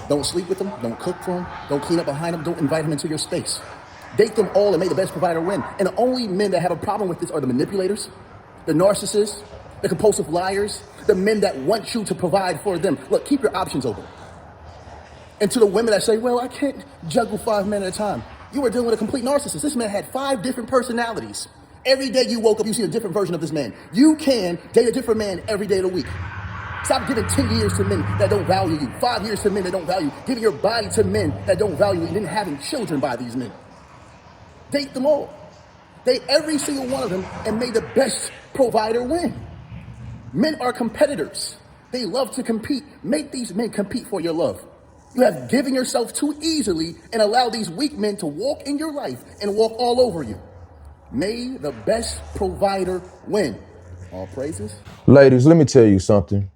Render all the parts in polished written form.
Don't sleep with them. Don't cook for them. Don't clean up behind them. Don't invite them into your space. Date them all and may the best provider win. And the only men that have a problem with this are the manipulators, the narcissists, the compulsive liars, the men that want you to provide for them. Look, keep your options open. And to the women that say, well, I can't juggle 5 men at a time. You were dealing with a complete narcissist. This man had 5 different personalities. Every day you woke up, you see a different version of this man. You can date a different man every day of the week. Stop giving 10 years to men that don't value you, 5 years to men that don't value you, giving your body to men that don't value you, and then having children by these men. Date them all. Date every single one of them and may the best provider win. Men are competitors. They love to compete. Make these men compete for your love. You have given yourself too easily and allowed these weak men to walk in your life and walk all over you. May the best provider win. All praises. Ladies, let me tell you something.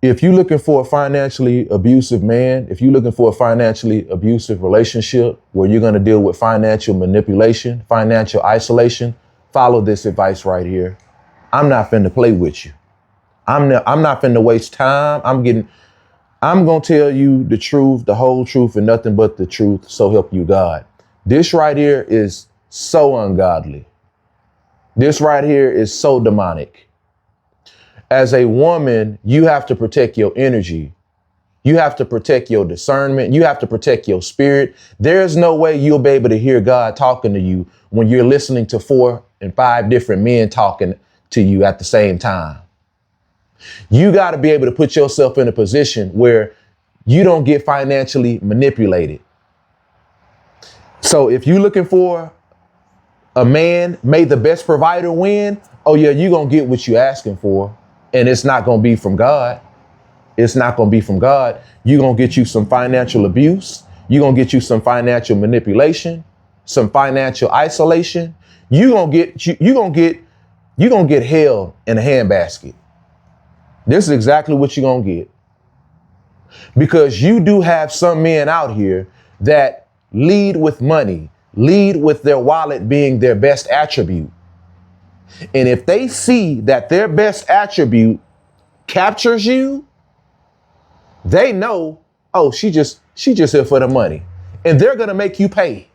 If you're looking for a financially abusive man, if you're looking for a financially abusive relationship where you're going to deal with financial manipulation, financial isolation, follow this advice right here. I'm not finna play with you. I'm not finna waste time. I'm going to tell you the truth, the whole truth, and nothing but the truth. So help you God. This right here is so ungodly. This right here is so demonic. As a woman, you have to protect your energy. You have to protect your discernment. You have to protect your spirit. There's no way you'll be able to hear God talking to you when you're listening to 4 and 5 different men talking to you at the same time. You got to be able to put yourself in a position where you don't get financially manipulated. So if you're looking for a man, may the best provider win. Oh yeah, you're going to get what you're asking for. And it's not going to be from God. It's not going to be from God. You're going to get you some financial abuse. You're going to get you some financial manipulation, some financial isolation. You're going to get hell in a handbasket. This is exactly what you're going to get. Because you do have some men out here that lead with money, lead with their wallet being their best attribute. And if they see that their best attribute captures you, they know, oh, she just here for the money. And they're going to make you pay.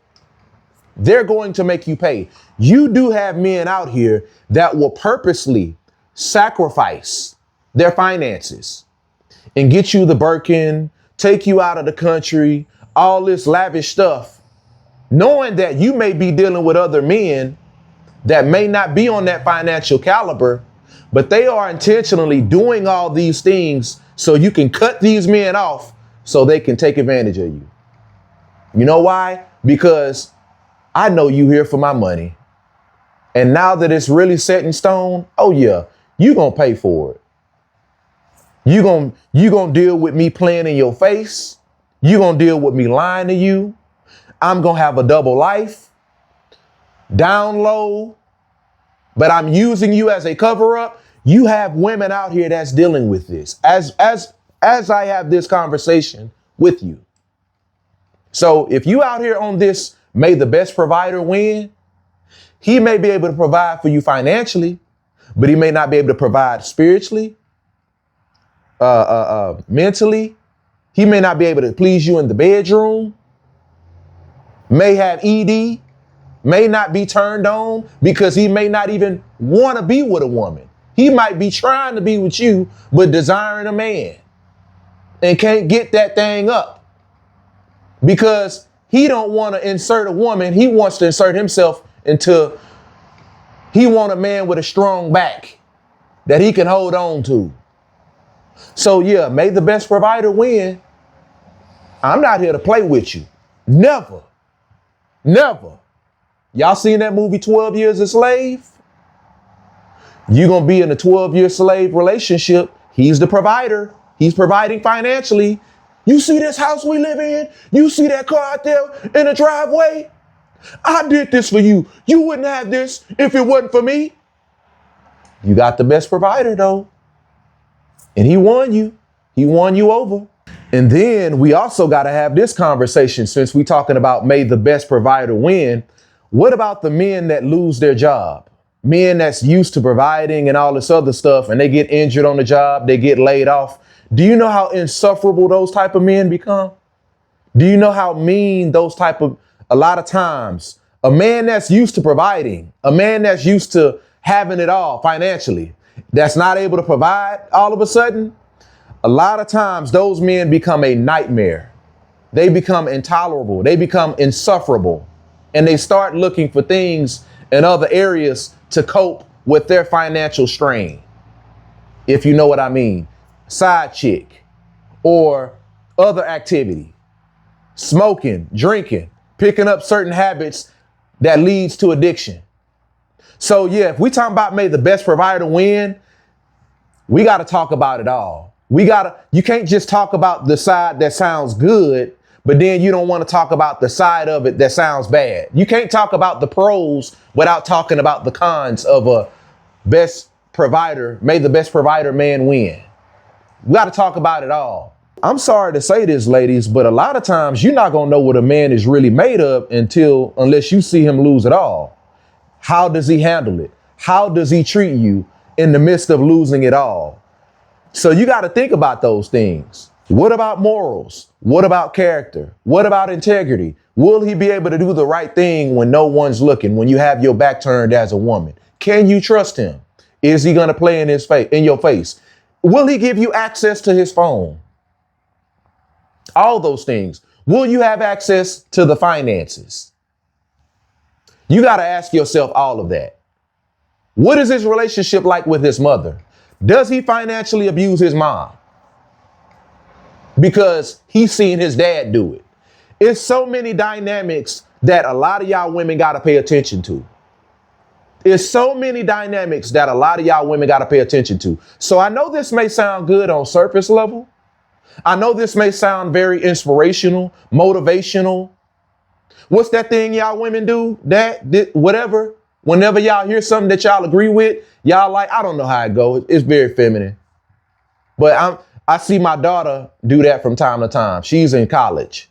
They're going to make you pay. You do have men out here that will purposely sacrifice their finances and get you the Birkin, take you out of the country, all this lavish stuff, knowing that you may be dealing with other men that may not be on that financial caliber, but they are intentionally doing all these things so you can cut these men off so they can take advantage of you. You know why? Because I know you here for my money. And now that it's really set in stone, oh yeah, you gonna pay for it. You gonna deal with me playing in your face. You gonna deal with me lying to you. I'm gonna have a double life. Down low, but I'm using you as a cover up. You have women out here that's dealing with this as I have this conversation with you. So if you out here on this, may the best provider win. He may be able to provide for you financially, but he may not be able to provide spiritually, mentally. He may not be able to please you in the bedroom, may have ED, may not be turned on because he may not even want to be with a woman. He might be trying to be with you, but desiring a man and can't get that thing up because he don't want to insert a woman. He wants to insert himself into, he want a man with a strong back that he can hold on to. So yeah, may the best provider win. I'm not here to play with you. Never. Never. Y'all seen that movie 12 Years a Slave? You're going to be in a 12-year slave relationship. He's the provider. He's providing financially. You see this house we live in? You see that car out there in the driveway? I did this for you. You wouldn't have this if it wasn't for me. You got the best provider though. And he won you. He won you over. And then we also got to have this conversation since we're talking about may the best provider win. What about the men that lose their job? Men that's used to providing and all this other stuff, and they get injured on the job, they get laid off. Do you know how insufferable those type of men become? Do you know how mean a lot of times, a man that's used to providing, a man that's used to having it all financially, that's not able to provide all of a sudden, a lot of times those men become a nightmare. They become intolerable. They become insufferable. And they start looking for things in other areas to cope with their financial strain. If you know what I mean. Side chick or other activity, smoking, drinking, picking up certain habits that leads to addiction. So yeah, if we talking about may the best provider win, we got to talk about it all. You can't just talk about the side that sounds good, but then you don't want to talk about the side of it that sounds bad. You can't talk about the pros without talking about the cons of a best provider. May the best provider man win. We got to talk about it all. I'm sorry to say this, ladies, but a lot of times you're not going to know what a man is really made of unless you see him lose it all. How does he handle it? How does he treat you in the midst of losing it all? So you got to think about those things. What about morals? What about character? What about integrity? Will he be able to do the right thing when no one's looking, when you have your back turned as a woman? Can you trust him? Is he going to play in your face? Will he give you access to his phone? All those things. Will you have access to the finances? You got to ask yourself all of that. What is his relationship like with his mother? Does he financially abuse his mom? Because he's seen his dad do it. It's so many dynamics that a lot of y'all women got to pay attention to. It's so many dynamics that a lot of y'all women got to pay attention to. So I know this may sound good on surface level. I know this may sound very inspirational, motivational. What's that thing y'all women do? Whatever. Whenever y'all hear something that y'all agree with, y'all like, I don't know how it goes. It's very feminine. But I see my daughter do that from time to time. She's in college.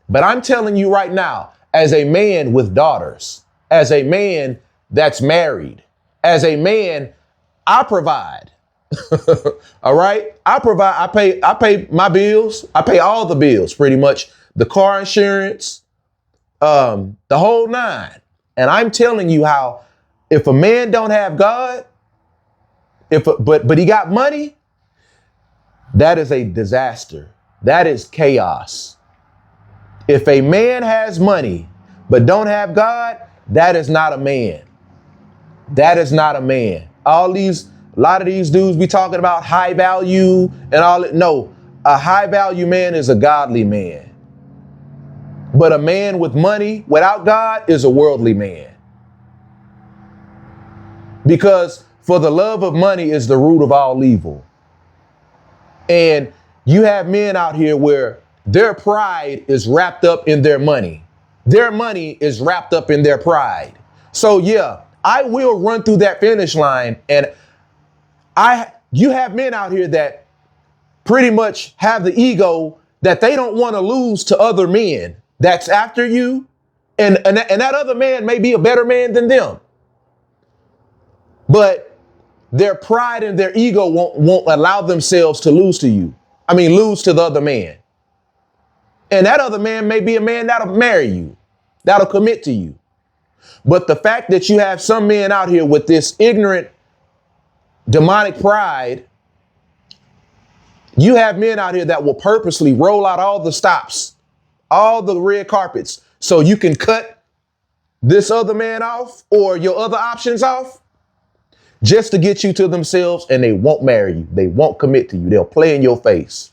But I'm telling you right now, as a man with daughters, as a man that's married, as a man, I provide. All right. I pay my bills. I pay all the bills, pretty much. The car insurance, the whole nine. And I'm telling you how if a man don't have God, but he got money, that is a disaster. That is chaos. If a man has money but don't have God, that is not a man. That is not a man. A lot of these dudes be talking about high value and all that. No, a high value man is a godly man. But a man with money without God is a worldly man. Because for the love of money is the root of all evil. And you have men out here where their pride is wrapped up in their money. Their money is wrapped up in their pride. So yeah, I will run through that finish line. And you have men out here that pretty much have the ego that they don't want to lose to other men that's after you. And that other man may be a better man than them. But their pride and their ego won't allow themselves to lose to you. Lose to the other man. And that other man may be a man that'll marry you, that'll commit to you. But the fact that you have some men out here with this ignorant, demonic pride, you have men out here that will purposely roll out all the stops, all the red carpets, so you can cut this other man off or your other options off just to get you to themselves, and they won't marry you. They won't commit to you. They'll play in your face.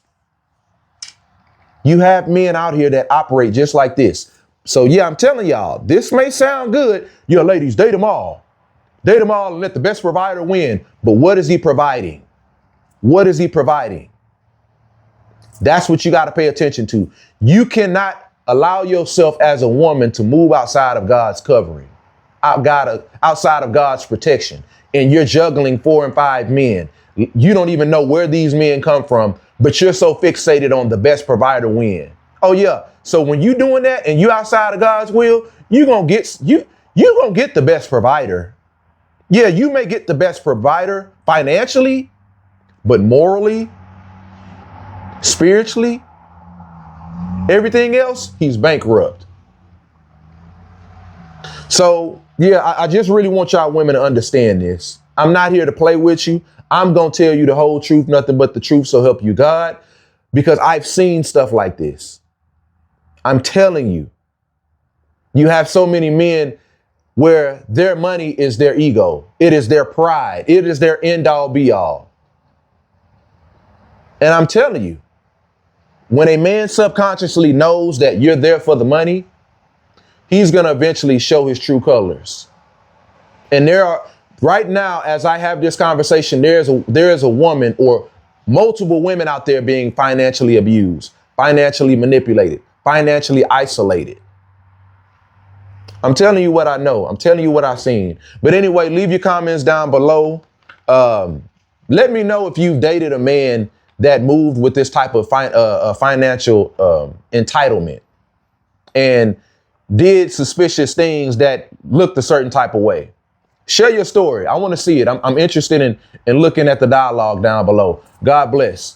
You have men out here that operate just like this. So yeah, I'm telling y'all, this may sound good. Yeah, ladies, date them all. Date them all and let the best provider win. But what is he providing? What is he providing? That's what you got to pay attention to. You cannot allow yourself as a woman to move outside of God's covering, outside of God's protection. And you're juggling 4 and 5 men. You don't even know where these men come from, but you're so fixated on the best provider win. Oh yeah. So when you doing that and you outside of God's will, you're gonna get the best provider. Yeah, you may get the best provider financially, but morally, spiritually, Everything else, he's bankrupt. So, yeah, I just really want y'all women to understand this. I'm not here to play with you. I'm going to tell you the whole truth, nothing but the truth, so help you God, because I've seen stuff like this. I'm telling you, you have so many men where their money is their ego. It is their pride. It is their end all be all. And I'm telling you, when a man subconsciously knows that you're there for the money, he's going to eventually show his true colors. And there are, right now, as I have this conversation, there is a woman or multiple women out there being financially abused, financially manipulated, financially isolated. I'm telling you what I know. I'm telling you what I've seen. But anyway, leave your comments down below. Let me know if you've dated a man that moved with this type of financial entitlement and did suspicious things that looked a certain type of way. Share your story. I want to see it. I'm interested in looking at the dialogue down below. God bless.